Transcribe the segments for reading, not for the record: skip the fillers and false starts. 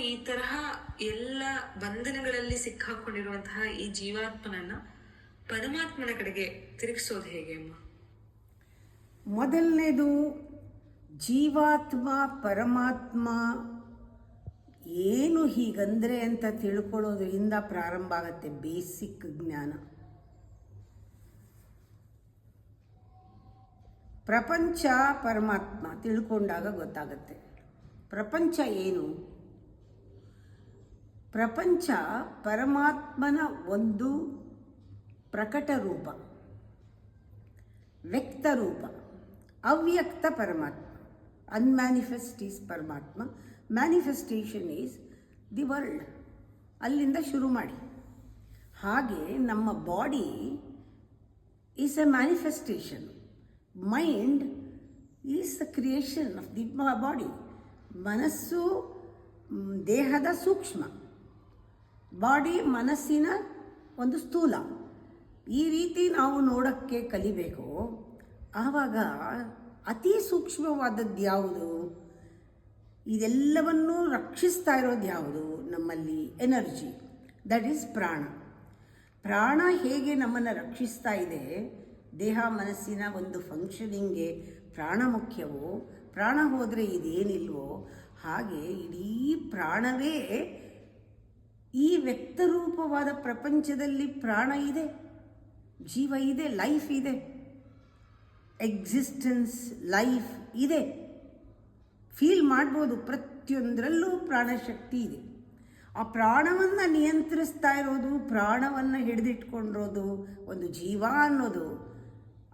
ಈ ತರಹ ಎಲ್ಲ ಬಂಧನಗಳಲ್ಲಿ ಸಿಕ್ಕಾಕೊಂಡಿರುವಂತಹ ಈ ಜೀವಾತ್ಮನನ್ನ ಪರಮಾತ್ಮನ ಕಡೆಗೆ ತಿರುಗಿಸೋದು ಹೇಗೆ ಅಮ್ಮ? ಮೊದಲನೇದು, ಜೀವಾತ್ಮ ಪರಮಾತ್ಮ ಏನು ಹೀಗಂದರೆ ಅಂತ ತಿಳ್ಕೊಳ್ಳೋದ್ರಿಂದ ಪ್ರಾರಂಭ ಆಗತ್ತೆ ಬೇಸಿಕ್ ಜ್ಞಾನ. ಪ್ರಪಂಚ ಪರಮಾತ್ಮ ತಿಳ್ಕೊಂಡಾಗ ಗೊತ್ತಾಗತ್ತೆ. ಪ್ರಪಂಚ ಏನು? ಪ್ರಪಂಚ ಪರಮಾತ್ಮನ ಒಂದು ಪ್ರಕಟ ರೂಪ, ವ್ಯಕ್ತ ರೂಪ. ಅವ್ಯಕ್ತ ಪರಮಾತ್ಮ, ಅನ್ಮ್ಯಾನಿಫೆಸ್ಟ್ ಈಸ್ ಪರಮಾತ್ಮ, ಮ್ಯಾನಿಫೆಸ್ಟೇಷನ್ ಈಸ್ ದಿ ವರ್ಲ್ಡ್. ಅಲ್ಲಿಂದ ಶುರು ಮಾಡಿ. ಹಾಗೆ ನಮ್ಮ body is A manifestation. Mind is the creation of the body. ಮನಸ್ಸು ದೇಹದ ಸೂಕ್ಷ್ಮ, ಬಾಡಿ ಮನಸ್ಸಿನ ಒಂದು ಸ್ಥೂಲ. ಈ ರೀತಿ ನಾವು ನೋಡೋಕ್ಕೆ ಕಲಿಬೇಕು. ಆವಾಗ ಅತಿ ಸೂಕ್ಷ್ಮವಾದದ್ದು ಯಾವುದು? ಇದೆಲ್ಲವನ್ನೂ ರಕ್ಷಿಸ್ತಾ ಇರೋದು ಯಾವುದು? ನಮ್ಮಲ್ಲಿ ಎನರ್ಜಿ, ದಟ್ ಈಸ್ ಪ್ರಾಣ. ಪ್ರಾಣ ಹೇಗೆ ನಮ್ಮನ್ನು ರಕ್ಷಿಸ್ತಾ ಇದೆ, ದೇಹ ಮನಸ್ಸಿನ ಒಂದು ಫಂಕ್ಷನಿಂಗ್ಗೆ ಪ್ರಾಣ ಮುಖ್ಯವೋ, ಪ್ರಾಣ ಹೋದರೆ ಇದೇನಿಲ್ವೋ, ಹಾಗೆ ಇಡೀ ಪ್ರಾಣವೇ ಈ ವ್ಯಕ್ತರೂಪವಾದ ಪ್ರಪಂಚದಲ್ಲಿ ಪ್ರಾಣ ಇದೆ, ಜೀವ ಇದೆ, ಲೈಫ್ ಇದೆ, ಎಕ್ಸಿಸ್ಟೆನ್ಸ್, ಲೈಫ್ ಇದೆ. ಫೀಲ್ ಮಾಡ್ಬೋದು, ಪ್ರತಿಯೊಂದರಲ್ಲೂ ಪ್ರಾಣಶಕ್ತಿ ಇದೆ. ಆ ಪ್ರಾಣವನ್ನು ನಿಯಂತ್ರಿಸ್ತಾ ಇರೋದು, ಪ್ರಾಣವನ್ನು ಹಿಡಿದಿಟ್ಕೊಂಡಿರೋದು ಒಂದು ಜೀವ ಅನ್ನೋದು,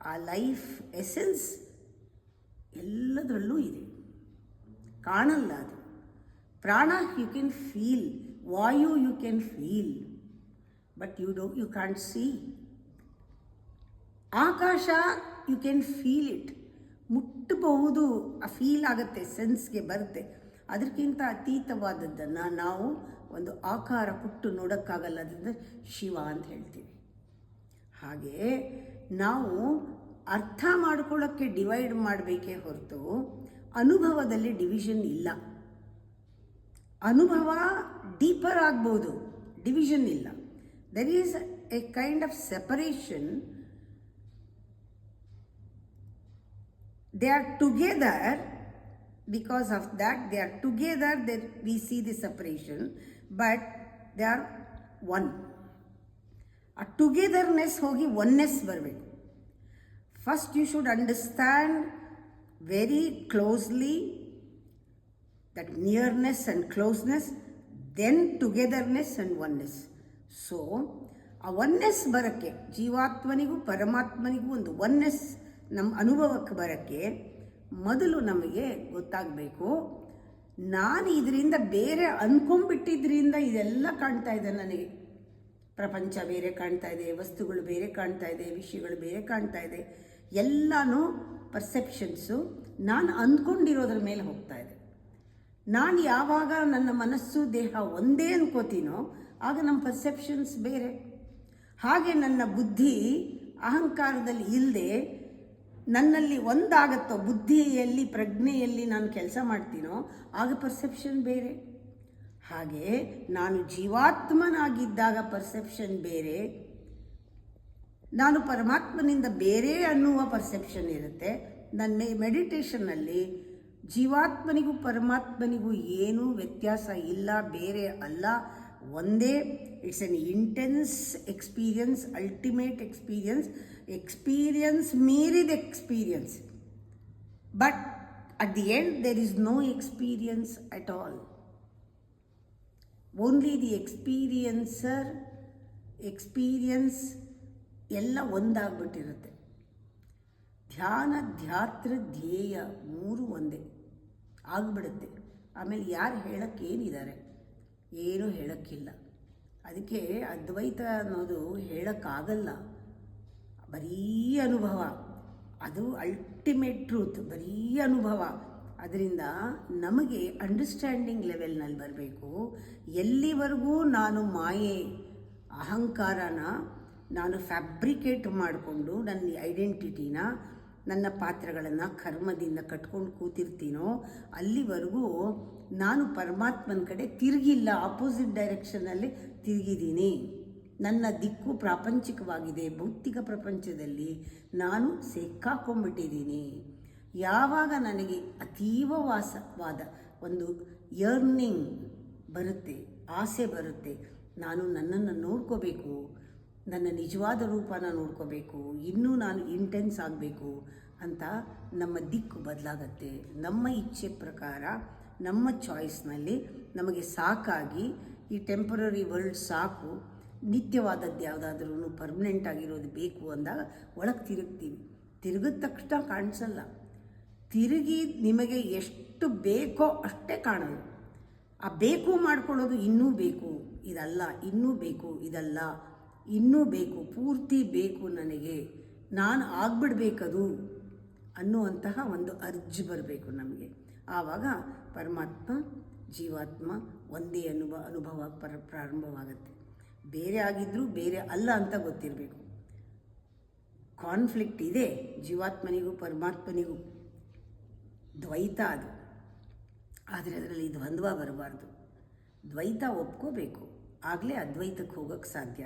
ಆ ಲೈಫ್ ಎಸೆನ್ಸ್ ಎಲ್ಲದರಲ್ಲೂ ಇದೆ. ಕಾಣಲ್ಲ ಅದು. Prana you can feel, vayu you can feel, but you can't see. Akasha you can feel it, ಮುಟ್ಟಬಹುದು, ಆ ಫೀಲ್ ಆಗುತ್ತೆ, ಸೆನ್ಸ್ಗೆ ಬರುತ್ತೆ. ಅದಕ್ಕಿಂತ ಅತೀತವಾದದ್ದನ್ನು ನಾವು ಒಂದು ಆಕಾರ ಕೊಟ್ಟು ನೋಡೋಕ್ಕಾಗಲ್ಲ. ಅದರಿಂದ ಶಿವ ಅಂತ ಹೇಳ್ತೀವಿ. ಹಾಗೆ ನಾವು ಅರ್ಥ ಮಾಡ್ಕೊಳ್ಳೋಕ್ಕೆ ಡಿವೈಡ್ ಮಾಡಬೇಕೇ ಹೊರತು ಅನುಭವದಲ್ಲಿ ಡಿವಿಷನ್ ಇಲ್ಲ. ಅನುಭವ ಡೀಪರ್ ಆಗ್ಬೋದು, ಡಿವಿಷನ್ ಇಲ್ಲ. There is A kind of separation. They are together. Because of that, they are together, that we see the separation, but they are one. A togetherness hogi oneness ಬರಬೇಕು. First you should understand very closely that nearness and closeness, then togetherness and oneness. So ಆ oneness ಬರೋಕ್ಕೆ, ಜೀವಾತ್ಮನಿಗೂ ಪರಮಾತ್ಮನಿಗೂ ಒಂದು oneness ನಮ್ಮ ಅನುಭವಕ್ಕೆ ಬರೋಕ್ಕೆ ಮೊದಲು ನಮಗೆ ಗೊತ್ತಾಗಬೇಕು, ನಾನು ಇದರಿಂದ ಬೇರೆ ಅಂದ್ಕೊಂಡ್ಬಿಟ್ಟಿದ್ರಿಂದ ಇದೆಲ್ಲ ಕಾಣ್ತಾ ಇದೆ ನನಗೆ. ಪ್ರಪಂಚ ಬೇರೆ ಕಾಣ್ತಾ ಇದೆ, ವಸ್ತುಗಳು ಬೇರೆ ಕಾಣ್ತಾ ಇದೆ, ವಿಷಯಗಳು ಬೇರೆ ಕಾಣ್ತಾ ಇದೆ. ಎಲ್ಲನೂ ಪರ್ಸೆಪ್ಷನ್ಸು ನಾನು ಅಂದ್ಕೊಂಡಿರೋದ್ರ ಮೇಲೆ ಹೋಗ್ತಾ ಇದೆ. ನಾನು ಯಾವಾಗ ನನ್ನ ಮನಸ್ಸು ದೇಹ ಒಂದೇ ಅನ್ಕೋತೀನೋ ಆಗ ನಮ್ಮ ಪರ್ಸೆಪ್ಷನ್ಸ್ ಬೇರೆ. ಹಾಗೆ ನನ್ನ ಬುದ್ಧಿ ಅಹಂಕಾರದಲ್ಲಿ ಇಲ್ಲದೆ ನನ್ನಲ್ಲಿ ಒಂದಾಗತ್ತೋ, ಬುದ್ಧಿಯಲ್ಲಿ ಪ್ರಜ್ಞೆಯಲ್ಲಿ ನಾನು ಕೆಲಸ ಮಾಡ್ತೀನೋ ಆಗ ಪರ್ಸೆಪ್ಷನ್ ಬೇರೆ. ಹಾಗೆ ನಾನು ಜೀವಾತ್ಮನಾಗಿದ್ದಾಗ ಪರ್ಸೆಪ್ಷನ್ ಬೇರೆ, ನಾನು ಪರಮಾತ್ಮನಿಂದ ಬೇರೆ ಅನ್ನುವ ಪರ್ಸೆಪ್ಷನ್ ಇರುತ್ತೆ. ನನ್ನ ಮೆಡಿಟೇಷನ್ನಲ್ಲಿ ಜೀವಾತ್ಮನಿಗೂ ಪರಮಾತ್ಮನಿಗೂ ಏನೂ ವ್ಯತ್ಯಾಸ ಇಲ್ಲ, ಬೇರೆ ಅಲ್ಲ, ಒಂದೇ. It's an intense experience, ultimate experience ಮೀರಿದ experience. But at the end there is no experience at all. Only the experiencer, experience ಎಲ್ಲ ಒಂದಾಗ್ಬಿಟ್ಟಿರುತ್ತೆ. ಧ್ಯಾನ, ಧ್ಯಾತೃ, ಧ್ಯೇಯ ಮೂರು ಒಂದೇ ಆಗಿಬಿಡುತ್ತೆ. ಆಮೇಲೆ ಯಾರು ಹೇಳೋಕ್ಕೇನಿದ್ದಾರೆ? ಏನೂ ಹೇಳೋಕ್ಕಿಲ್ಲ. ಅದಕ್ಕೆ ಅದ್ವೈತ ಅನ್ನೋದು ಹೇಳೋಕ್ಕಾಗಲ್ಲ, ಬರೀ ಅನುಭವ. ಅದು ಅಲ್ಟಿಮೇಟ್ ಟ್ರೂತ್, ಬರೀ ಅನುಭವ. ಅದರಿಂದ ನಮಗೆ ಅಂಡರ್ಸ್ಟ್ಯಾಂಡಿಂಗ್ ಲೆವೆಲ್ನಲ್ಲಿ ಬರಬೇಕು. ಎಲ್ಲಿವರೆಗೂ ನಾನು ಮಾಯೆ, ಅಹಂಕಾರನ ನಾನು ಫ್ಯಾಬ್ರಿಕೇಟ್ ಮಾಡಿಕೊಂಡು ನನ್ನ ಐಡೆಂಟಿಟಿನ ನನ್ನ ಪಾತ್ರಗಳನ್ನು ಕರ್ಮದಿಂದ ಕಟ್ಕೊಂಡು ಕೂತಿರ್ತೀನೋ ಅಲ್ಲಿವರೆಗೂ ನಾನು ಪರಮಾತ್ಮನ ಕಡೆ ತಿರುಗಿಲ್ಲ, ಆಪೋಸಿಟ್ ಡೈರೆಕ್ಷನಲ್ಲಿ ತಿರುಗಿದ್ದೀನಿ. ನನ್ನ ದಿಕ್ಕು ಪ್ರಾಪಂಚಿಕವಾಗಿದೆ, ಭೌತಿಕ ಪ್ರಪಂಚದಲ್ಲಿ ನಾನು ಸಿಕ್ಕಾಕೊಂಡ್ಬಿಟ್ಟಿದ್ದೀನಿ. ಯಾವಾಗ ನನಗೆ ಅತೀವವಾದ ಒಂದು ಯರ್ನಿಂಗ್ ಬರುತ್ತೆ, ಆಸೆ ಬರುತ್ತೆ, ನಾನು ನನ್ನನ್ನು ನೋಡ್ಕೋಬೇಕು, ನನ್ನ ನಿಜವಾದ ರೂಪನ ನೋಡ್ಕೋಬೇಕು, ಇನ್ನೂ ನಾನು ಇಂಟೆನ್ಸ್ ಆಗಬೇಕು ಅಂತ ನಮ್ಮ ದಿಕ್ಕು ಬದಲಾಗತ್ತೆ. ನಮ್ಮ ಇಚ್ಛೆ ಪ್ರಕಾರ ನಮ್ಮ ಚಾಯ್ಸ್ನಲ್ಲಿ ನಮಗೆ ಸಾಕಾಗಿ ಈ ಟೆಂಪರರಿ ವರ್ಲ್ಡ್ ಸಾಕು, ನಿತ್ಯವಾದದ್ದು ಯಾವುದಾದ್ರೂ ಪರ್ಮನೆಂಟ್ ಆಗಿರೋದು ಬೇಕು ಅಂದಾಗ ಒಳಗೆ ತಿರುಗ್ತೀವಿ. ತಿರುಗಿದ ತಕ್ಷಣ ಕಾಣಿಸಲ್ಲ, ತಿರುಗಿ ನಿಮಗೆ ಎಷ್ಟು ಬೇಕೋ ಅಷ್ಟೇ ಕಾಣೋದು. ಆ ಬೇಕು ಮಾಡ್ಕೊಳ್ಳೋದು ಇನ್ನೂ ಬೇಕು ಇದಲ್ಲ, ಇನ್ನೂ ಬೇಕು ಇದಲ್ಲ, ಇನ್ನೂ ಬೇಕು, ಪೂರ್ತಿ ಬೇಕು ನನಗೆ, ನಾನು ಆಗ್ಬಿಡ್ಬೇಕದು ಅನ್ನುವಂತಹ ಒಂದು ಅರ್ಜಿ ಬರಬೇಕು ನಮಗೆ. ಆವಾಗ ಪರಮಾತ್ಮ ಜೀವಾತ್ಮ ಒಂದೇ ಅನುಭವ ಪ್ರಾರಂಭವಾಗುತ್ತೆ. ಬೇರೆ ಆಗಿದ್ದರೂ ಬೇರೆ ಅಲ್ಲ ಅಂತ ಗೊತ್ತಿರಬೇಕು. ಕಾನ್ಫ್ಲಿಕ್ಟ್ ಇದೆ ಜೀವಾತ್ಮನಿಗೂ ಪರಮಾತ್ಮನಿಗೂ, ದ್ವೈತ ಅದು. ಆದರೆ ಅದರಲ್ಲಿ ದ್ವಂದ್ವ ಬರಬಾರ್ದು. ದ್ವೈತ ಒಪ್ಕೋಬೇಕು, ಆಗಲೇ ಅದ್ವೈತಕ್ಕೆ ಹೋಗೋಕ್ಕೆ ಸಾಧ್ಯ.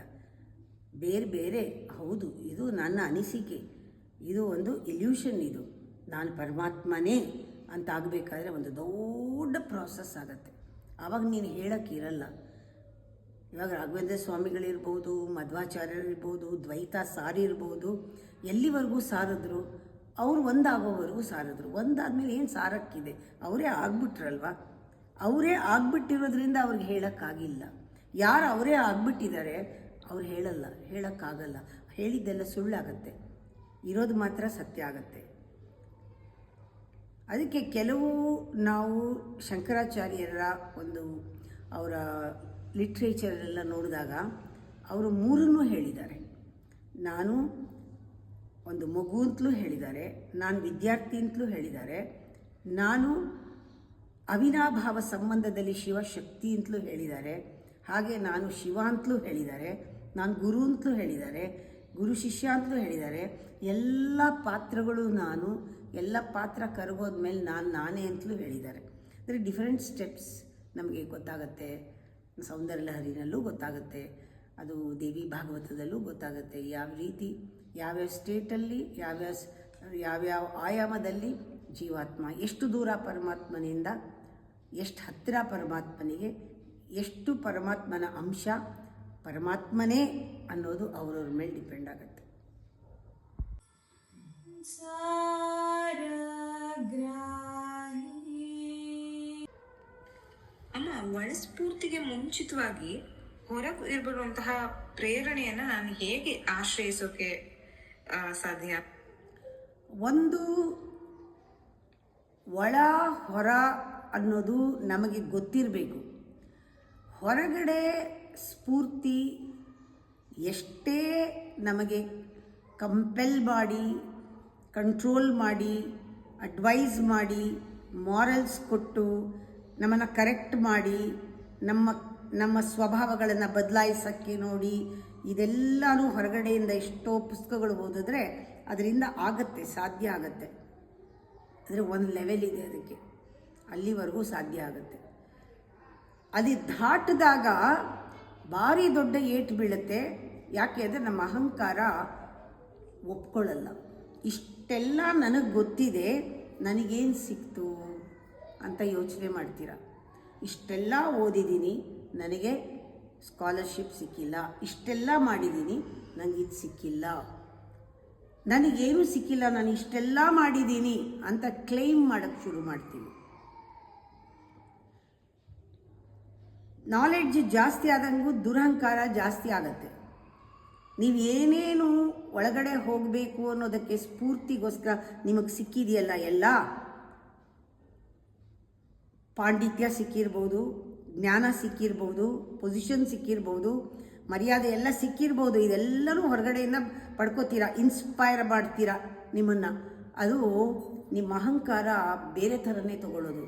ಬೇರೆ ಬೇರೆ ಹೌದು, ಇದು ನನ್ನ ಅನಿಸಿಕೆ, ಇದು ಒಂದು ಇಲ್ಯೂಷನ್, ಇದು ನಾನು ಪರಮಾತ್ಮನೇ ಅಂತ ಆಗಬೇಕಾದ್ರೆ ಒಂದು ದೊಡ್ಡ ಪ್ರಾಸೆಸ್ ಆಗುತ್ತೆ. ಆವಾಗ ನೀನು ಹೇಳೋಕ್ಕಿರಲ್ಲ. ಇವಾಗ ರಾಘವೇಂದ್ರ ಸ್ವಾಮಿಗಳಿರ್ಬೋದು, ಮಧ್ವಾಚಾರ್ಯರಿರ್ಬೋದು, ದ್ವೈತ ಸಾರಿರ್ಬೋದು, ಎಲ್ಲಿವರೆಗೂ ಸಾರಿದ್ರು? ಅವರು ಒಂದಾಗೋವರೆಗೂ ಸಾರಿದ್ರು. ಒಂದಾದ್ಮೇಲೆ ಏನು ಸಾರಕ್ಕಿದೆ? ಅವರೇ ಆಗ್ಬಿಟ್ರಲ್ವ. ಅವರೇ ಆಗ್ಬಿಟ್ಟಿರೋದ್ರಿಂದ ಅವ್ರಿಗೆ ಹೇಳೋಕ್ಕಾಗಿಲ್ಲ. ಯಾರು ಅವರೇ ಆಗ್ಬಿಟ್ಟಿದ್ದಾರೆ ಅವ್ರು ಹೇಳಲ್ಲ, ಹೇಳೋಕ್ಕಾಗಲ್ಲ. ಹೇಳಿದ್ದೆಲ್ಲ ಸುಳ್ಳಾಗತ್ತೆ, ಇರೋದು ಮಾತ್ರ ಸತ್ಯ ಆಗತ್ತೆ. ಅದಕ್ಕೆ ಕೆಲವು ನಾವು ಶಂಕರಾಚಾರ್ಯರ ಒಂದು ಅವರ ಲಿಟ್ರೇಚರೆಲ್ಲ ನೋಡಿದಾಗ ಅವರು ಮೂರನ್ನೂ ಹೇಳಿದ್ದಾರೆ. ನಾನು ಒಂದು ಮಗು ಅಂತಲೂ ಹೇಳಿದ್ದಾರೆ, ನಾನು ವಿದ್ಯಾರ್ಥಿ ಅಂತಲೂ ಹೇಳಿದ್ದಾರೆ, ನಾನು ಅವಿನಾಭಾವ ಸಂಬಂಧದಲ್ಲಿ ಶಿವಶಕ್ತಿ ಅಂತಲೂ ಹೇಳಿದ್ದಾರೆ, ಹಾಗೆ ನಾನು ಶಿವ ಅಂತಲೂ ಹೇಳಿದ್ದಾರೆ, ನಾನು ಗುರು ಅಂತಲೂ ಹೇಳಿದ್ದಾರೆ, ಗುರು ಶಿಷ್ಯ ಅಂತಲೂ ಹೇಳಿದ್ದಾರೆ. ಎಲ್ಲ ಪಾತ್ರಗಳು ನಾನು, ಎಲ್ಲ ಪಾತ್ರ ಕರಗೋದ್ಮೇಲೆ ನಾನೇ ಅಂತಲೂ ಹೇಳಿದ್ದಾರೆ. ಅಂದರೆ ಡಿಫರೆಂಟ್ ಸ್ಟೆಪ್ಸ್ ನಮಗೆ ಗೊತ್ತಾಗುತ್ತೆ. ಸೌಂದರ್ಯ ಲಹರಿನಲ್ಲೂ ಗೊತ್ತಾಗುತ್ತೆ, ಅದು ದೇವಿ ಭಾಗವತದಲ್ಲೂ ಗೊತ್ತಾಗುತ್ತೆ. ಯಾವ ರೀತಿ ಯಾವ್ಯಾವ ಸ್ಟೇಟಲ್ಲಿ ಯಾವ್ಯಾವ ಆಯಾಮದಲ್ಲಿ ಜೀವಾತ್ಮ ಎಷ್ಟು ದೂರ ಪರಮಾತ್ಮನಿಂದ, ಎಷ್ಟು ಹತ್ತಿರ ಪರಮಾತ್ಮನಿಗೆ, ಎಷ್ಟು ಪರಮಾತ್ಮನ ಅಂಶ ಪರಮಾತ್ಮನೇ ಅನ್ನೋದು ಅವರವ್ರ ಮೇಲೆ ಡಿಪೆಂಡ್ ಆಗುತ್ತೆ. ಅಮ್ಮ, ಒಳಸ್ಫೂರ್ತಿಗೆ ಮುಂಚಿತವಾಗಿ ಹೊರಗೆ ಇರ್ಬರುವಂತಹ ಪ್ರೇರಣೆಯನ್ನು ನಾನು ಹೇಗೆ ಆಶ್ರಯಿಸೋಕೆ ಸಾಧ್ಯ? ಒಂದು ಒಳ ಹೊರ ಅನ್ನೋದು ನಮಗೆ ಗೊತ್ತಿರಬೇಕು. ಹೊರಗಡೆ ಸ್ಫೂರ್ತಿ ಎಷ್ಟೇ ನಮಗೆ ಕಂಪೆಲ್ ಮಾಡಿ, ಕಂಟ್ರೋಲ್ ಮಾಡಿ, ಅಡ್ವೈಸ್ ಮಾಡಿ, ಮಾರಲ್ಸ್ ಕೊಟ್ಟು, ನಮ್ಮನ್ನು ಕರೆಕ್ಟ್ ಮಾಡಿ, ನಮ್ಮ ಸ್ವಭಾವಗಳನ್ನು ಬದಲಾಯಿಸೋಕ್ಕೆ ನೋಡಿ, ಇದೆಲ್ಲನೂ ಹೊರಗಡೆಯಿಂದ ಎಷ್ಟೋ ಪುಸ್ತಕಗಳು ಓದಿದ್ರೆ ಅದರಿಂದ ಆಗತ್ತೆ, ಸಾಧ್ಯ ಆಗತ್ತೆ. ಅಂದರೆ ಒಂದು ಲೆವೆಲ್ ಇದೆ ಅದಕ್ಕೆ, ಅಲ್ಲಿವರೆಗೂ ಸಾಧ್ಯ ಆಗುತ್ತೆ. ಅಲ್ಲಿ ದಾಟಿದಾಗ ಭಾರಿ ದೊಡ್ಡ ಏಟು ಬೀಳುತ್ತೆ. ಯಾಕೆ ಅಂದರೆ ನಮ್ಮ ಅಹಂಕಾರ ಒಪ್ಕೊಳ್ಳಲ್ಲ. ಇಷ್ಟೆಲ್ಲ ನನಗೆ ಗೊತ್ತಿದೆ, ನನಗೇನು ಸಿಕ್ತು ಅಂತ ಯೋಚನೆ ಮಾಡ್ತೀರ. ಇಷ್ಟೆಲ್ಲ ಓದಿದ್ದೀನಿ, ನನಗೆ ಸ್ಕಾಲರ್ಶಿಪ್ ಸಿಕ್ಕಿಲ್ಲ, ಇಷ್ಟೆಲ್ಲ ಮಾಡಿದ್ದೀನಿ, ನನಗಿದು ಸಿಕ್ಕಿಲ್ಲ, ನನಗೇನು ಸಿಕ್ಕಿಲ್ಲ, ನಾನು ಇಷ್ಟೆಲ್ಲ ಮಾಡಿದ್ದೀನಿ ಅಂತ ಕ್ಲೈಮ್ ಮಾಡೋಕ್ಕೆ ಶುರು ಮಾಡ್ತೀವಿ. ನಾಲೆಡ್ಜ್ ಜಾಸ್ತಿ ಆದಂಗೂ ದುರಹಂಕಾರ ಜಾಸ್ತಿ ಆಗತ್ತೆ. ನೀವು ಏನೇನು ಒಳಗಡೆ ಹೋಗಬೇಕು ಅನ್ನೋದಕ್ಕೆ ಸ್ಫೂರ್ತಿಗೋಸ್ಕರ ನಿಮಗೆ ಸಿಕ್ಕಿದೆಯಲ್ಲ, ಎಲ್ಲ ಪಾಂಡಿತ್ಯ ಸಿಕ್ಕಿರ್ಬೋದು, ಜ್ಞಾನ ಸಿಕ್ಕಿರ್ಬೋದು, ಪೊಸಿಷನ್ ಸಿಕ್ಕಿರ್ಬೋದು, ಮರ್ಯಾದೆ ಎಲ್ಲ ಸಿಕ್ಕಿರ್ಬೋದು, ಇದೆಲ್ಲನೂ ಹೊರಗಡೆಯಿಂದ ಪಡ್ಕೋತೀರಾ, ಇನ್ಸ್ಪೈರ್ ಮಾಡ್ತೀರಾ ನಿಮ್ಮನ್ನು. ಅದು ನಿಮ್ಮ ಅಹಂಕಾರ ಬೇರೆ ಥರನೇ ತಗೊಳ್ಳೋದು.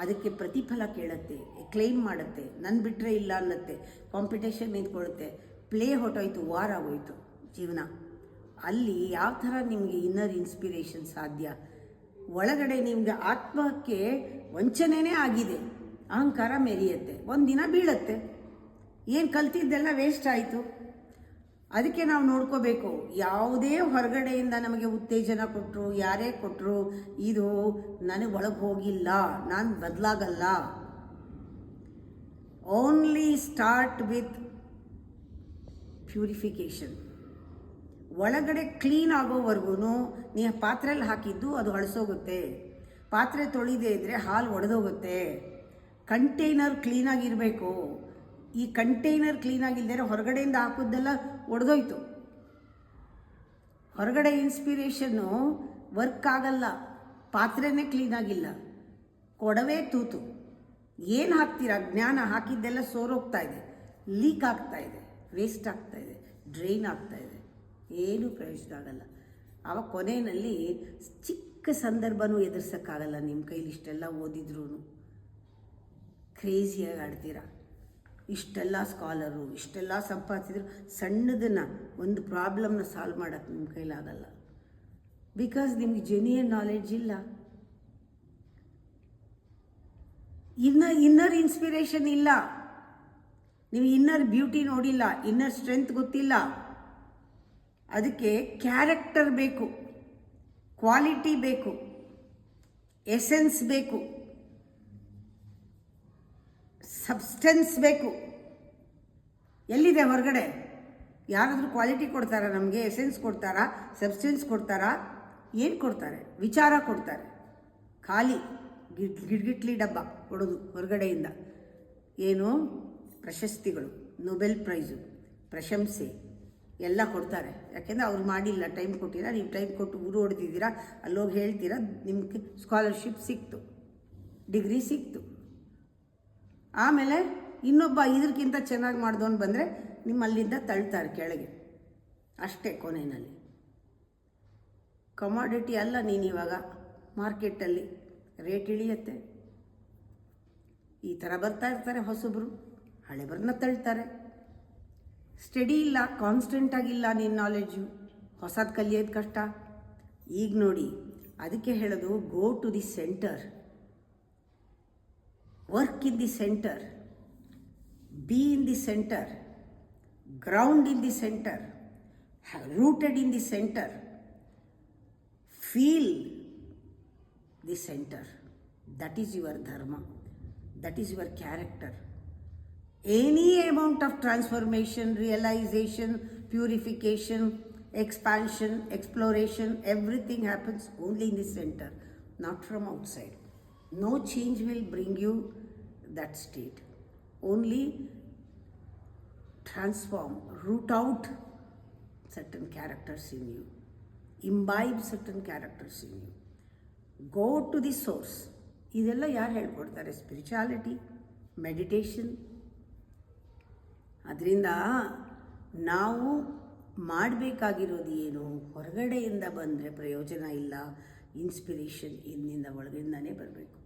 ಅದಕ್ಕೆ ಪ್ರತಿಫಲ ಕೇಳುತ್ತೆ, ಕ್ಲೈಮ್ ಮಾಡುತ್ತೆ, ನನ್ನ ಬಿಟ್ಟರೆ ಇಲ್ಲ ಅನ್ನತ್ತೆ, ಕಾಂಪಿಟೇಷನ್ ನಿಂತ್ಕೊಳ್ಳುತ್ತೆ, ಪ್ಲೇ ಹೊಟ್ಟೋಯ್ತು, ವಾರ ಆಗೋಯ್ತು ಜೀವನ. ಅಲ್ಲಿ ಯಾವ ಥರ ನಿಮಗೆ ಇನ್ನರ್ ಇನ್ಸ್ಪಿರೇಷನ್ ಸಾಧ್ಯ? ಒಳಗಡೆ ನಿಮಗೆ ಆತ್ಮಕ್ಕೆ ವಂಚನೆನೇ ಆಗಿದೆ, ಅಹಂಕಾರ ಮೆರೆಯುತ್ತೆ, ಒಂದಿನ ಬೀಳುತ್ತೆ, ಏನು ಕಲ್ತಿದ್ದೆಲ್ಲ ವೇಸ್ಟ್ ಆಯಿತು. ಅದಕ್ಕೆ ನಾವು ನೋಡ್ಕೋಬೇಕು, ಯಾವುದೇ ಹೊರಗಡೆಯಿಂದ ನಮಗೆ ಉತ್ತೇಜನ ಕೊಟ್ಟರು, ಯಾರೇ ಕೊಟ್ಟರು, ಇದು ನನಗೆ ಒಳಗೆ ಹೋಗಿಲ್ಲ, ನಾನು ಬದಲಾಗಲ್ಲ. Only start with purification. ಒಳಗಡೆ ಕ್ಲೀನ್ ಆಗೋವರೆಗೂ ನೀವು ಪಾತ್ರೆಯಲ್ಲಿ ಹಾಕಿದ್ದು ಅದು ಹಳಸೋಗುತ್ತೆ. ಪಾತ್ರೆ ತೊಳಿದೇ ಇದ್ದರೆ ಹಾಲು ಒಡೆದೋಗುತ್ತೆ. ಕಂಟೈನರ್ ಕ್ಲೀನಾಗಿರಬೇಕು. ಈ ಕಂಟೈನರ್ ಕ್ಲೀನಾಗಿಲ್ಲದೆ ಹೊರಗಡೆಯಿಂದ ಹಾಕೋದೆಲ್ಲ ಒಡೆದೋಯ್ತು. ಹೊರಗಡೆ ಇನ್ಸ್ಪಿರೇಷನ್ನು ವರ್ಕ್ ಆಗಲ್ಲ, ಪಾತ್ರೆನೇ ಕ್ಲೀನಾಗಿಲ್ಲ, ಕೊಡವೇ ತೂತು. ಏನು ಹಾಕ್ತೀರಾ? ಜ್ಞಾನ ಹಾಕಿದ್ದೆಲ್ಲ ಸೋರೋಗ್ತಾ ಇದೆ, ಲೀಕ್ ಆಗ್ತಾ ಇದೆ, ವೇಸ್ಟ್ ಆಗ್ತಾ ಇದೆ, ಡ್ರೈನ್ ಆಗ್ತಾ ಇದೆ, ಏನೂ ಪ್ರಯೋಜನ ಆಗಲ್ಲ. ಆವಾಗ ಕೊನೆಯಲ್ಲಿ ಚಿಕ್ಕ ಸಂದರ್ಭನೂ ಎದುರಿಸೋಕ್ಕಾಗಲ್ಲ. ನಿಮ್ಮ ಕೈಲಿ ಇಷ್ಟೆಲ್ಲ ಓದಿದ್ರೂ ಕ್ರೇಜಿಯಾಗಿ ಆಡ್ತೀರ. ಇಷ್ಟೆಲ್ಲ ಸ್ಕಾಲರು, ಇಷ್ಟೆಲ್ಲ ಸಂಪಾದಿಸಿದ್ರು ಸಣ್ಣದನ್ನು ಒಂದು ಪ್ರಾಬ್ಲಮ್ನ ಸಾಲ್ವ್ ಮಾಡೋಕ್ಕೆ ನಿಮ್ಮ ಕೈಲಾಗಲ್ಲ. ಬಿಕಾಸ್ ನಿಮಗೆ ಜೆನ್ಯೂನ್ ನಾಲೆಡ್ಜ್ ಇಲ್ಲ. ಇನ್ನರ್ ಇನ್ಸ್ಪಿರೇಷನ್ ಇಲ್ಲ, ನೀವು ಇನ್ನರ್ ಬ್ಯೂಟಿ ನೋಡಿಲ್ಲ, ಇನ್ನರ್ ಸ್ಟ್ರೆಂತ್ ಗೊತ್ತಿಲ್ಲ. ಅದಕ್ಕೆ ಕ್ಯಾರೆಕ್ಟರ್ ಬೇಕು, ಕ್ವಾಲಿಟಿ ಬೇಕು, ಎಸೆನ್ಸ್ ಬೇಕು, ಸಬ್ಸ್ಟೆನ್ಸ್ ಬೇಕು. ಎಲ್ಲಿದೆ ಹೊರಗಡೆ? ಯಾರಾದರೂ ಕ್ವಾಲಿಟಿ ಕೊಡ್ತಾರಾ ನಮಗೆ? ಎಸೆನ್ಸ್ ಕೊಡ್ತಾರಾ? ಸಬ್ಸ್ಟೆನ್ಸ್ ಕೊಡ್ತಾರಾ? ಏನು ಕೊಡ್ತಾರೆ? ವಿಚಾರ ಕೊಡ್ತಾರೆ. ಖಾಲಿ ಗಿಡ್ಗಿಟ್ಲಿ ಡಬ್ಬ ಕೊಡೋದು ಹೊರಗಡೆಯಿಂದ. ಏನು ಪ್ರಶಸ್ತಿಗಳು, ನೊಬೆಲ್ ಪ್ರೈಸು, ಪ್ರಶಂಸೆ ಎಲ್ಲ ಕೊಡ್ತಾರೆ. ಯಾಕೆಂದರೆ ಅವ್ರು ಮಾಡಿಲ್ಲ, ಟೈಮ್ ಕೊಟ್ಟಿಲ್ಲ. ನೀವು ಟೈಮ್ ಕೊಟ್ಟು ಊರು ಹೊಡೆದಿದ್ದೀರಾ, ಅಲ್ಲೋಗಿ ಹೇಳ್ತೀರಾ, ನಿಮಗೆ ಸ್ಕಾಲರ್ಶಿಪ್ ಸಿಕ್ತು, ಡಿಗ್ರಿ ಸಿಕ್ತು. ಆಮೇಲೆ ಇನ್ನೊಬ್ಬ ಇದಕ್ಕಿಂತ ಚೆನ್ನಾಗಿ ಮಾಡಿದವನು ಬಂದರೆ ನಿಮ್ಮಲ್ಲಿಂದ ತಳ್ತಾರೆ ಕೆಳಗೆ. ಅಷ್ಟೇ ಕೊನೆಯಲ್ಲಿ. ಕಮಾಡಿಟಿ ಅಲ್ಲ ನೀನು ಇವಾಗ. ಮಾರ್ಕೆಟಲ್ಲಿ ರೇಟ್ ಇಳಿಯುತ್ತೆ. ಈ ಥರ ಬರ್ತಾ ಇರ್ತಾರೆ ಹೊಸಬ್ರು, ಹಳೆಬರನ್ನ ತಳ್ತಾರೆ. ಸ್ಟಡಿ ಇಲ್ಲ, ಕಾನ್ಸ್ಟೆಂಟಾಗಿಲ್ಲ ನಿನ್ನ ನಾಲೆಡ್ಜು. ಹೊಸದು ಕಲಿಯೋದು ಕಷ್ಟ. ಈಗ ನೋಡಿ, ಅದಕ್ಕೆ ಹೇಳೋದು, go to the centre, work in the centre, be in the centre, ground in the centre, rooted in the centre, feel the centre. That is your dharma, that is your character. Any amount of transformation, realization, purification, expansion, exploration, everything happens only in the center, not from outside. No change will bring you that state. Only transform, root out certain characters in you, imbibe certain characters in you. Go to the source. ಇದೆಲ್ಲ ಯಾರು ಹೇಳ್ಕೊಡ್ತಾರೆ? Spirituality, meditation. ಅದರಿಂದ ನಾವು ಮಾಡಬೇಕಾಗಿರೋದು ಏನು? ಹೊರಗಡೆಯಿಂದ ಬಂದರೆ ಪ್ರಯೋಜನ ಇಲ್ಲ. ಇನ್ಸ್ಪಿರೇಷನ್ ಇಂದಿಂದ ಒಳಗಿಂದನೇ ಬರಬೇಕು.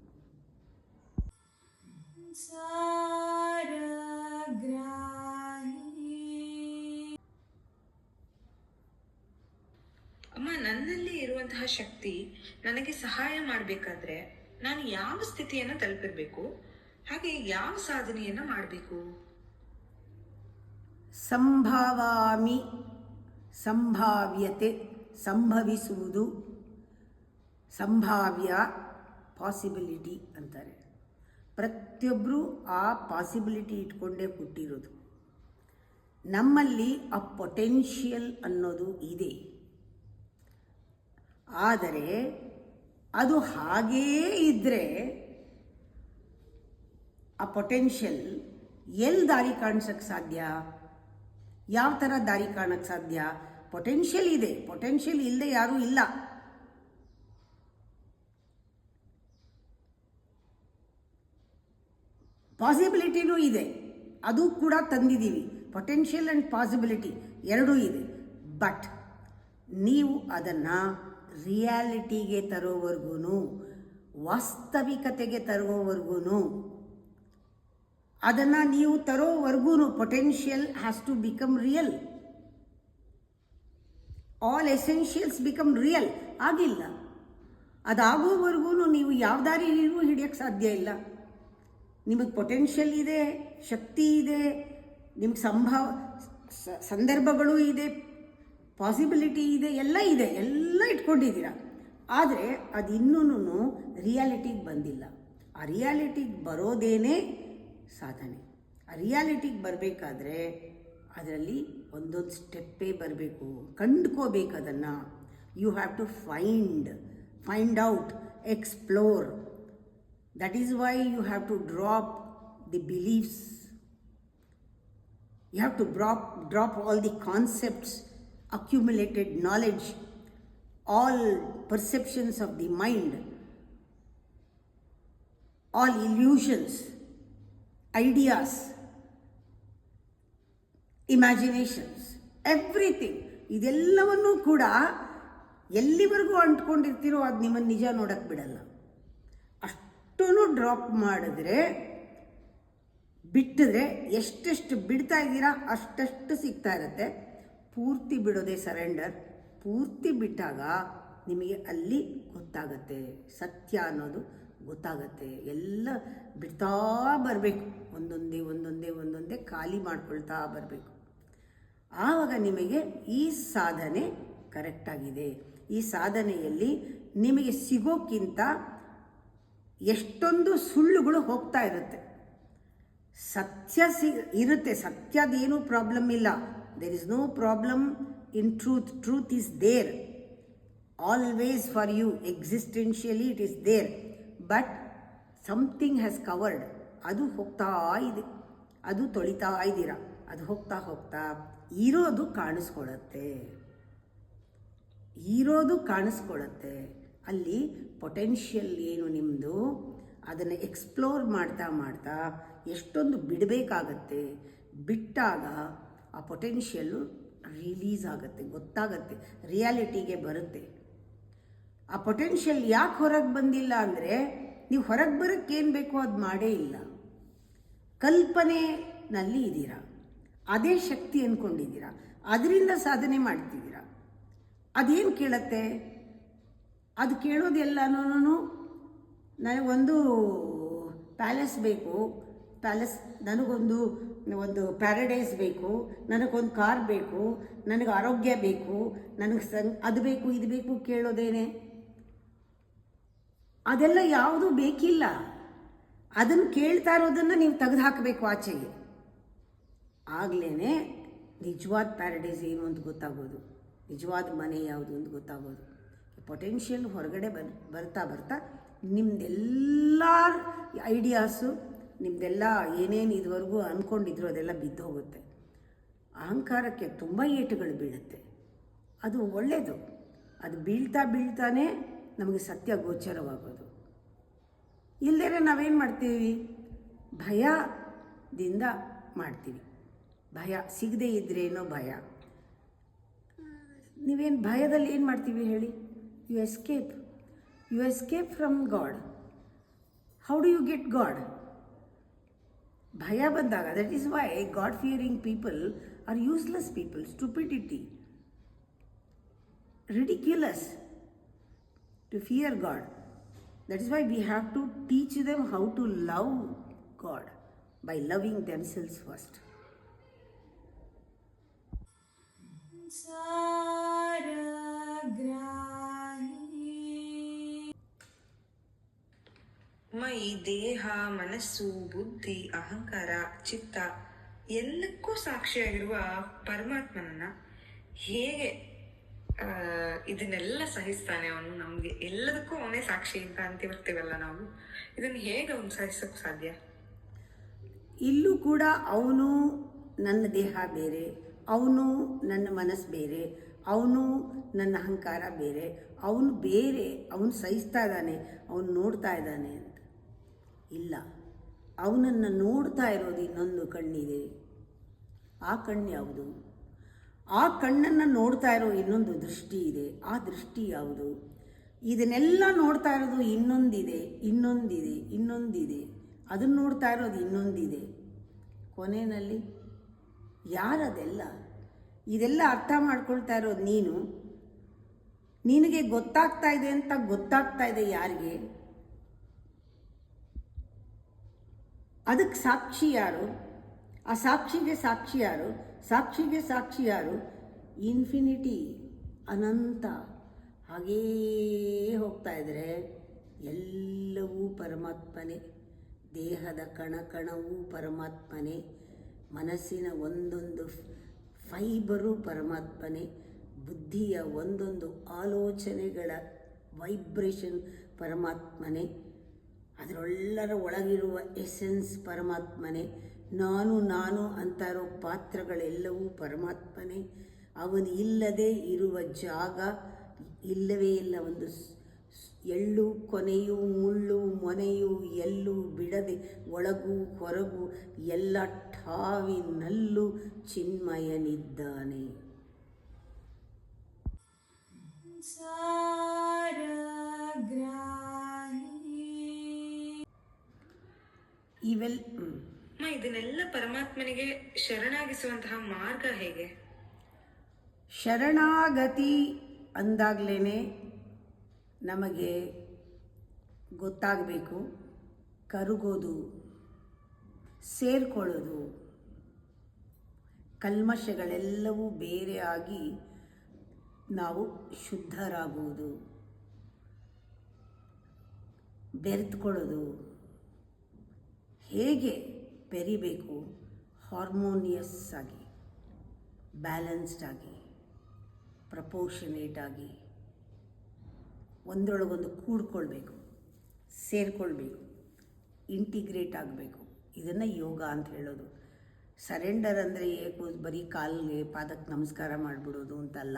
ಅಮ್ಮ, ನನ್ನಲ್ಲಿ ಇರುವಂತಹ ಶಕ್ತಿ ನನಗೆ ಸಹಾಯ ಮಾಡಬೇಕಾದ್ರೆ ನಾನು ಯಾವ ಸ್ಥಿತಿಯನ್ನು ತಲುಪಿರ್ಬೇಕು? ಹಾಗೆ ಯಾವ ಸಾಧನೆಯನ್ನು ಮಾಡಬೇಕು? ಸಂಭಾವಾಮಿ, ಸಂಭಾವ್ಯತೆ, ಸಂಭವಿಸುವುದು, ಸಂಭಾವ್ಯ, ಪಾಸಿಬಿಲಿಟಿ ಅಂತಾರೆ. ಪ್ರತಿಯೊಬ್ಬರೂ ಆ ಪಾಸಿಬಿಲಿಟಿ ಇಟ್ಕೊಂಡೇ ಹುಟ್ಟಿರೋದು. ನಮ್ಮಲ್ಲಿ ಆ ಪೊಟೆನ್ಷಿಯಲ್ ಅನ್ನೋದು ಇದೆ. ಆದರೆ ಅದು ಹಾಗೇ ಇದ್ದರೆ ಆ ಪೊಟೆನ್ಷಿಯಲ್ ಎಲ್ಲಿ ದಾರಿ ಕಾಣಿಸೋಕ್ಕೆ ಸಾಧ್ಯ? ಯಾವ ಥರ ದಾರಿ ಕಾಣಕ್ಕೆ ಸಾಧ್ಯ? ಪೊಟೆನ್ಷಿಯಲ್ ಇದೆ, ಪೊಟೆನ್ಷಿಯಲ್ ಇಲ್ಲದೆ ಯಾರೂ ಇಲ್ಲ. ಪಾಸಿಬಿಲಿಟಿನೂ ಇದೆ, ಅದು ಕೂಡ ತಂದಿದ್ದೀವಿ. ಪೊಟೆನ್ಷಿಯಲ್ ಆ್ಯಂಡ್ ಪಾಸಿಬಿಲಿಟಿ ಎರಡೂ ಇದೆ. ಬಟ್ ನೀವು ಅದನ್ನು ರಿಯಾಲಿಟಿಗೆ ತರೋವರೆಗೂ, ವಾಸ್ತವಿಕತೆಗೆ ತರೋವರೆಗೂ, ಅದನ್ನು ನೀವು ತರೋವರೆಗೂ potential has to become real. All essentials become real. ಆಗಿಲ್ಲ. ಅದಾಗೋವರೆಗೂ ನೀವು ಯಾವ ದಾರಿಯೂ ಹಿಡಿಯೋಕ್ಕೆ ಸಾಧ್ಯ ಇಲ್ಲ. ನಿಮಗೆ ಪೊಟೆನ್ಷಿಯಲ್ ಇದೆ, ಶಕ್ತಿ ಇದೆ, ನಿಮಗೆ ಸಂದರ್ಭಗಳು ಇದೆ, ಪಾಸಿಬಿಲಿಟಿ ಇದೆ, ಎಲ್ಲ ಇಟ್ಕೊಂಡಿದ್ದೀರ. ಆದರೆ ಅದು ಇನ್ನೂ ರಿಯಾಲಿಟಿಗೆ ಬಂದಿಲ್ಲ. ಆ ರಿಯಾಲಿಟಿಗೆ ಬರೋದೇನೇ ಸಾಧನೆ. ಆ ರಿಯಾಲಿಟಿಗೆ ಬರಬೇಕಾದ್ರೆ ಅದರಲ್ಲಿ ಒಂದೊಂದು ಸ್ಟೆಪ್ಪೇ ಬರಬೇಕು. ಕಂಡುಕೋಬೇಕು ಅದನ್ನು. You have to find out, explore. That is why you have to drop the beliefs. You have to drop all the concepts, accumulated knowledge, all perceptions of the mind, all illusions, ideas, imaginations, everything. ಇದೆಲ್ಲವನ್ನೂ ಕೂಡ ಎಲ್ಲಿವರೆಗೂ ಅಂಟ್ಕೊಂಡಿರ್ತೀರೋ ಅದು ನಿಮ್ಮನ್ನು ನಿಜ ನೋಡಕ್ಕೆ ಬಿಡಲ್ಲ. ಅಷ್ಟೂ drop ಮಾಡಿದ್ರೆ, ಬಿಟ್ಟಿದ್ರೆ, ಎಷ್ಟೆಷ್ಟು ಬಿಡ್ತಾ ಇದ್ದೀರಾ ಅಷ್ಟಷ್ಟು ಸಿಗ್ತಾ ಇರುತ್ತೆ. ಪೂರ್ತಿ ಬಿಡೋದೇ ಸರೆಂಡರ್. ಪೂರ್ತಿ ಬಿಟ್ಟಾಗ ನಿಮಗೆ ಅಲ್ಲಿ ಗೊತ್ತಾಗತ್ತೆ, ಸತ್ಯ ಅನ್ನೋದು ಗೊತ್ತಾಗತ್ತೆ. ಎಲ್ಲ ಬಿಡ್ತಾ ಬರಬೇಕು, ಒಂದೊಂದೇ ಖಾಲಿ ಮಾಡ್ಕೊಳ್ತಾ ಬರಬೇಕು. ಆವಾಗ ನಿಮಗೆ ಈ ಸಾಧನೆ ಕರೆಕ್ಟಾಗಿದೆ. ಈ ಸಾಧನೆಯಲ್ಲಿ ನಿಮಗೆ ಸಿಗೋಕ್ಕಿಂತ ಎಷ್ಟೊಂದು ಸುಳ್ಳುಗಳು ಹೋಗ್ತಾ ಇರುತ್ತೆ. ಸತ್ಯ ಇರುತ್ತೆ. ಸತ್ಯದೇನೂ ಪ್ರಾಬ್ಲಮ್ ಇಲ್ಲ. There is no problem in truth. Truth is there always for you. Existentially it is there. But something has covered. ಅದು ಹೋಗ್ತಾ ಇದೆ, ಅದು ತೊಳಿತಾ ಇದ್ದೀರಾ. ಅದು ಹೋಗ್ತಾ ಇರೋದು ಕಾಣಿಸ್ಕೊಳ್ಳುತ್ತೆ. ಅಲ್ಲಿ ಪೊಟೆನ್ಷಿಯಲ್ ಏನು ನಿಮ್ಮದು, ಅದನ್ನು ಎಕ್ಸ್ಪ್ಲೋರ್ ಮಾಡ್ತಾ ಎಷ್ಟೊಂದು ಬಿಡಬೇಕಾಗತ್ತೆ. ಬಿಟ್ಟಾಗ ಆ ಪೊಟೆನ್ಷಿಯಲ್ಲು ರಿಲೀಸ್ ಆಗುತ್ತೆ, ಗೊತ್ತಾಗತ್ತೆ, ರಿಯಾಲಿಟಿಗೆ ಬರುತ್ತೆ. ಆ ಪೊಟೆನ್ಷಿಯಲ್ ಯಾಕೆ ಹೊರಗೆ ಬಂದಿಲ್ಲ ಅಂದರೆ, ನೀವು ಹೊರಗೆ ಬರೋಕ್ಕೆ ಏನು ಬೇಕೋ ಅದು ಮಾಡೇ ಇಲ್ಲ. ಕಲ್ಪನೆಯಲ್ಲಿ ಇದ್ದೀರಾ, ಅದೇ ಶಕ್ತಿ ಅಂದ್ಕೊಂಡಿದ್ದೀರಾ, ಅದರಿಂದ ಸಾಧನೆ ಮಾಡ್ತಿದ್ದೀರಾ. ಅದೇನು ಕೇಳುತ್ತೆ? ಅದು ಕೇಳೋದೆಲ್ಲನೂ ನನಗೊಂದು ಪ್ಯಾಲೇಸ್ ಬೇಕು, ನನಗೊಂದು ಪ್ಯಾರಡೈಸ್ ಬೇಕು, ನನಗೊಂದು ಕಾರ್ ಬೇಕು, ನನಗೆ ಆರೋಗ್ಯ ಬೇಕು, ನನಗೆ ಅದು ಬೇಕು ಇದು ಬೇಕು ಕೇಳೋದೇನೆ. ಅದೆಲ್ಲ ಯಾವುದೂ ಬೇಕಿಲ್ಲ. ಅದನ್ನು ಕೇಳ್ತಾ ಇರೋದನ್ನು ನೀವು ತೆಗೆದು ಹಾಕಬೇಕು ಆಚೆಗೆ. ಆಗಲೇ ನಿಜವಾದ ಪ್ಯಾರಡೈಸ್ ಏನು ಅಂತ ಗೊತ್ತಾಗೋದು, ನಿಜವಾದ ಮನೆ ಯಾವುದು ಅಂತ ಗೊತ್ತಾಗೋದು. ಪೊಟೆನ್ಷಿಯಲ್ ಹೊರಗಡೆ ಬರ್ತಾ ನಿಮ್ಮದೆಲ್ಲ ಐಡಿಯಾಸು, ನಿಮ್ಮದೆಲ್ಲ ಏನೇನು ಇದುವರೆಗೂ ಅಂದ್ಕೊಂಡಿದ್ರು ಅದೆಲ್ಲ ಬಿದ್ದು ಹೋಗುತ್ತೆ. ಅಹಂಕಾರಕ್ಕೆ ತುಂಬ ಏಟುಗಳು ಬೀಳುತ್ತೆ. ಅದು ಒಳ್ಳೆಯದು. ಅದು ಬೀಳ್ತಾನೇ ನಮಗೆ ಸತ್ಯ ಗೋಚರವಾಗೋದು. ಇಲ್ಲದೇ ನಾವೇನು ಮಾಡ್ತೀವಿ? ಭಯದಿಂದ ಮಾಡ್ತೀವಿ. ಭಯ ಸಿಗದೇ ಇದ್ರೇನೋ ಭಯ. ನೀವೇನು ಭಯದಲ್ಲಿ ಏನು ಮಾಡ್ತೀವಿ ಹೇಳಿ? You escape from God. How do you get God? ಭಯ ಬಂದಾಗ, that is why God fearing people are useless people. Stupidity, ridiculous to fear God. That is why we have to teach them how to love God by loving themselves first. ಮೈ, ದೇಹ, ಮನಸ್ಸು, ಬುದ್ಧಿ, ಅಹಂಕಾರ, ಚಿತ್ತ ಎಲ್ಲಕ್ಕೂ ಸಾಕ್ಷಿಯಾಗಿರುವ ಪರಮಾತ್ಮನನ್ನ ಹೇಗೆ ಇದನ್ನೆಲ್ಲ ಸಹಿಸ್ತಾನೆ ಅವನು? ನಮಗೆ ಎಲ್ಲದಕ್ಕೂ ಅವನೇ ಸಾಕ್ಷಿ ಅಂತ ಅಂತಿರ್ತೀವಲ್ಲ ನಾವು. ಇದನ್ನು ಹೇಗೆ ಅವನು ಸಹಿಸೋಕ್ಕೆ ಸಾಧ್ಯ? ಇಲ್ಲೂ ಕೂಡ ಅವನು ನನ್ನ ದೇಹ ಬೇರೆ, ಅವನು ನನ್ನ ಮನಸ್ಸು ಬೇರೆ, ಅವನು ನನ್ನ ಅಹಂಕಾರ ಬೇರೆ, ಅವನು ಬೇರೆ. ಅವನು ಸಹಿಸ್ತಾ ಇದ್ದಾನೆ, ಅವನು ನೋಡ್ತಾ ಇದ್ದಾನೆ ಅಂತ ಇಲ್ಲ. ಅವನನ್ನು ನೋಡ್ತಾ ಇರೋದು ಇನ್ನೊಂದು ಕಣ್ಣಿದೆ. ಆ ಕಣ್ಣು ಯಾವುದು? ಆ ಕಣ್ಣನ್ನು ನೋಡ್ತಾ ಇರೋ ಇನ್ನೊಂದು ದೃಷ್ಟಿ ಇದೆ. ಆ ದೃಷ್ಟಿ ಯಾವುದು? ಇದನ್ನೆಲ್ಲ ನೋಡ್ತಾ ಇರೋದು ಇನ್ನೊಂದಿದೆ. ಅದನ್ನು ನೋಡ್ತಾ ಇರೋದು ಇನ್ನೊಂದಿದೆ. ಕೊನೆಯಲ್ಲಿ ಯಾರದೆಲ್ಲ? ಇದೆಲ್ಲ ಅರ್ಥ ಮಾಡ್ಕೊಳ್ತಾ ಇರೋದು ನೀನು. ನಿನಗೆ ಗೊತ್ತಾಗ್ತಾ ಇದೆ ಅಂತ ಗೊತ್ತಾಗ್ತಾ ಇದೆ ಯಾರಿಗೆ? ಅದಕ್ಕೆ ಸಾಕ್ಷಿ ಯಾರು? ಆ ಸಾಕ್ಷಿಗೆ ಸಾಕ್ಷಿ ಯಾರು? ಸಾಕ್ಷಿಗೆ ಸಾಕ್ಷಿ ಯಾರು? ಇನ್ಫಿನಿಟಿ, ಅನಂತ. ಹಾಗೇ ಹೋಗ್ತಾ ಇದ್ದರೆ ಎಲ್ಲವೂ ಪರಮಾತ್ಮನೇ. ದೇಹದ ಕಣ ಕಣವೂ ಪರಮಾತ್ಮನೇ, ಮನಸ್ಸಿನ ಒಂದೊಂದು ಫೈಬರು ಪರಮಾತ್ಮನೇ, ಬುದ್ಧಿಯ ಒಂದೊಂದು ಆಲೋಚನೆಗಳ ವೈಬ್ರೇಷನ್ ಪರಮಾತ್ಮನೇ, ಅದರೆಲ್ಲರ ಒಳಗಿರುವ ಎಸೆನ್ಸ್ ಪರಮಾತ್ಮನೇ, ನಾನು ನಾನು ಅಂತ ಇರೋ ಪಾತ್ರಗಳೆಲ್ಲವೂ ಪರಮಾತ್ಮನೇ. ಅವನು ಇಲ್ಲದೆ ಇರುವ ಜಾಗ ಇಲ್ಲವೇ ಇಲ್ಲ. ಒಂದು ಎಳ್ಳು ಕೊನೆಯು ಮುಳ್ಳು ಮೊನೆಯು ಎಲ್ಲೂ ಬಿಡದೆ ಒಳಗೂ ಹೊರಗೂ ಎಲ್ಲ ಠಾವಿನಲ್ಲೂ ಚಿನ್ಮಯನಿದ್ದಾನೆ. ಇದನ್ನೆಲ್ಲ ಪರಮಾತ್ಮನಿಗೆ ಶರಣಾಗಿಸುವಂತಹ ಮಾರ್ಗ ಹೇಗೆ? ಶರಣಾಗತಿ ಅಂದಾಗಲೇ ನಮಗೆ ಗೊತ್ತಾಗಬೇಕು, ಕರಗೋದು, ಸೇರ್ಕೊಳ್ಳೋದು, ಕಲ್ಮಶಗಳೆಲ್ಲವೂ ಬೇರೆ ಆಗಿ ನಾವು ಶುದ್ಧರಾಗುವುದು, ಬೆರೆತ್ಕೊಳ್ಳೋದು. ಹೇಗೆ ಬೆರಿಬೇಕು? ಹಾರ್ಮೋನಿಯಸ್ ಆಗಿ, ಬ್ಯಾಲೆನ್ಸ್ಡ್ ಆಗಿ, ಪ್ರಪೋರ್ಷನೇಟ್ ಆಗಿ, ಒಂದರೊಳಗೊಂದು ಕೂಡ್ಕೊಳ್ಬೇಕು, ಸೇರಿಕೊಳ್ಬೇಕು, ಇಂಟಿಗ್ರೇಟ್ ಆಗಬೇಕು. ಇದನ್ನು ಯೋಗ ಅಂತ ಹೇಳೋದು. ಸರೆಂಡರ್ ಅಂದರೆ ಬರೀ ಕಾಲಿಗೆ ಪಾದಕ್ಕೆ ನಮಸ್ಕಾರ ಮಾಡಿಬಿಡೋದು ಅಂತಲ್ಲ.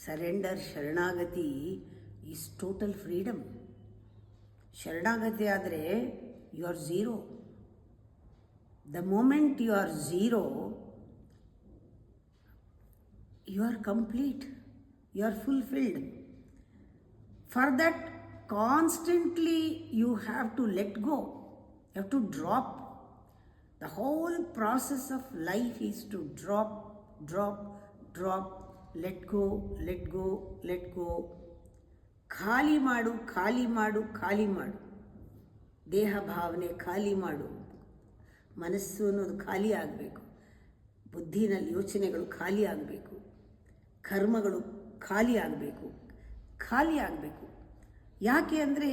ಸರೆಂಡರ್, ಶರಣಾಗತಿ ಈಸ್ ಟೋಟಲ್ ಫ್ರೀಡಮ್. ಶರಣಾಗತಿ ಆದರೆ you are zero. The moment you are zero, you are complete, you are fulfilled. For that, constantly you have to let go, you have to drop. The whole process of life is to drop, drop, drop, let go, let go, let go. ಖಾಲಿ ಮಾಡು, ಖಾಲಿ ಮಾಡು, ಖಾಲಿ ಮಾಡು. ದೇಹ ಭಾವನೆ ಖಾಲಿ ಮಾಡು. ಮನಸ್ಸು ಅನ್ನೋದು ಖಾಲಿ ಆಗಬೇಕು. ಬುದ್ಧಿನಲ್ಲಿ ಯೋಚನೆಗಳು ಖಾಲಿ ಆಗಬೇಕು. ಕರ್ಮಗಳು ಖಾಲಿ ಆಗಬೇಕು, ಖಾಲಿ ಆಗಬೇಕು. ಯಾಕೆ ಅಂದರೆ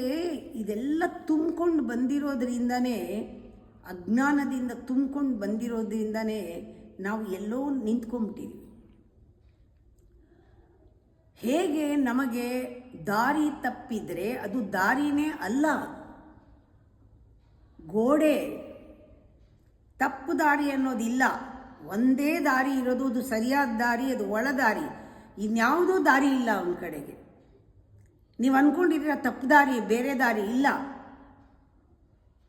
ಇದೆಲ್ಲ ತುಂಬಿಕೊಂಡು ಬಂದಿರೋದ್ರಿಂದನೇ, ಅಜ್ಞಾನದಿಂದ ತುಂಬಿಕೊಂಡು ಬಂದಿರೋದ್ರಿಂದನೇ ನಾವು ಎಲ್ಲೋ ನಿಂತ್ಕೊಂಡ್ಬಿಟ್ಟಿದ್ದೀವಿ. ಹೇಗೆ ನಮಗೆ ದಾರಿ ತಪ್ಪಿದರೆ ಅದು ದಾರಿನೇ ಅಲ್ಲ, ಗೋಡೆ. ತಪ್ಪು ದಾರಿ ಅನ್ನೋದಿಲ್ಲ, ಒಂದೇ ದಾರಿ ಇರೋದು, ಅದು ಸರಿಯಾದ ದಾರಿ, ಅದು ಒಳದಾರಿ. ಇನ್ಯಾವುದೂ ದಾರಿ ಇಲ್ಲ ಅವನ ಕಡೆಗೆ. ನೀವು ಅಂದ್ಕೊಂಡಿದ್ದೀರ ತಪ್ಪು ದಾರಿ, ಬೇರೆ ದಾರಿ ಇಲ್ಲ.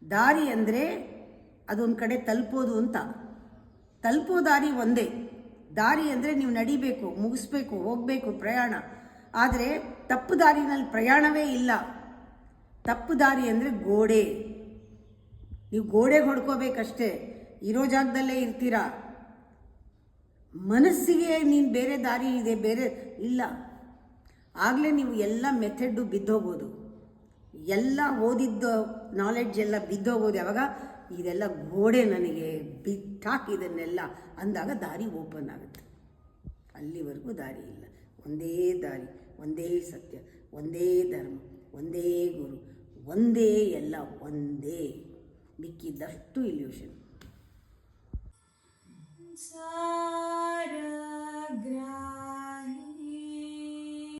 ದಾರಿ ಅಂದರೆ ಅದೊಂದು ಕಡೆ ತಲುಪೋದು ಅಂತ. ತಲುಪೋ ದಾರಿ ಒಂದೇ. ದಾರಿ ಅಂದರೆ ನೀವು ನಡಿಬೇಕು, ಮುಗಿಸ್ಬೇಕು, ಹೋಗಬೇಕು, ಪ್ರಯಾಣ. ಆದರೆ ತಪ್ಪು ದಾರಿನಲ್ಲಿ ಪ್ರಯಾಣವೇ ಇಲ್ಲ. ತಪ್ಪು ದಾರಿ ಅಂದರೆ ಗೋಡೆ. ನೀವು ಗೋಡೆಗೆ ಹೊಡ್ಕೋಬೇಕಷ್ಟೇ, ಇರೋ ಜಾಗದಲ್ಲೇ ಇರ್ತೀರ. ಮನಸ್ಸಿಗೆ ನೀನು ಬೇರೆ ದಾರಿ ಇದೆ, ಬೇರೆ ಇಲ್ಲ. ಆಗಲೇ ನೀವು ಎಲ್ಲ ಮೆಥಡು ಬಿದ್ದೋಗೋದು, ಎಲ್ಲ ಓದಿದ್ದ ನಾಲೆಡ್ಜ್ ಎಲ್ಲ ಬಿದ್ದೋಗೋದು. ಯಾವಾಗ ಇದೆಲ್ಲ ಗೋಡೆ ನನಗೆ ಬಿಟ್ಟಾಕಿದನ್ನೆಲ್ಲ ಅಂದಾಗ ದಾರಿ ಓಪನ್ ಆಗುತ್ತೆ. ಅಲ್ಲಿವರೆಗೂ ದಾರಿ ಇಲ್ಲ. ಒಂದೇ ದಾರಿ, ಒಂದೇ ಸತ್ಯ, ಒಂದೇ ಧರ್ಮ, ಒಂದೇ ಗುರು, ಒಂದೇ ಎಲ್ಲ, ಒಂದೇ. ಮಿಕ್ಕಿದ್ದಷ್ಟು ಇಲ್ಯೂಷನ್.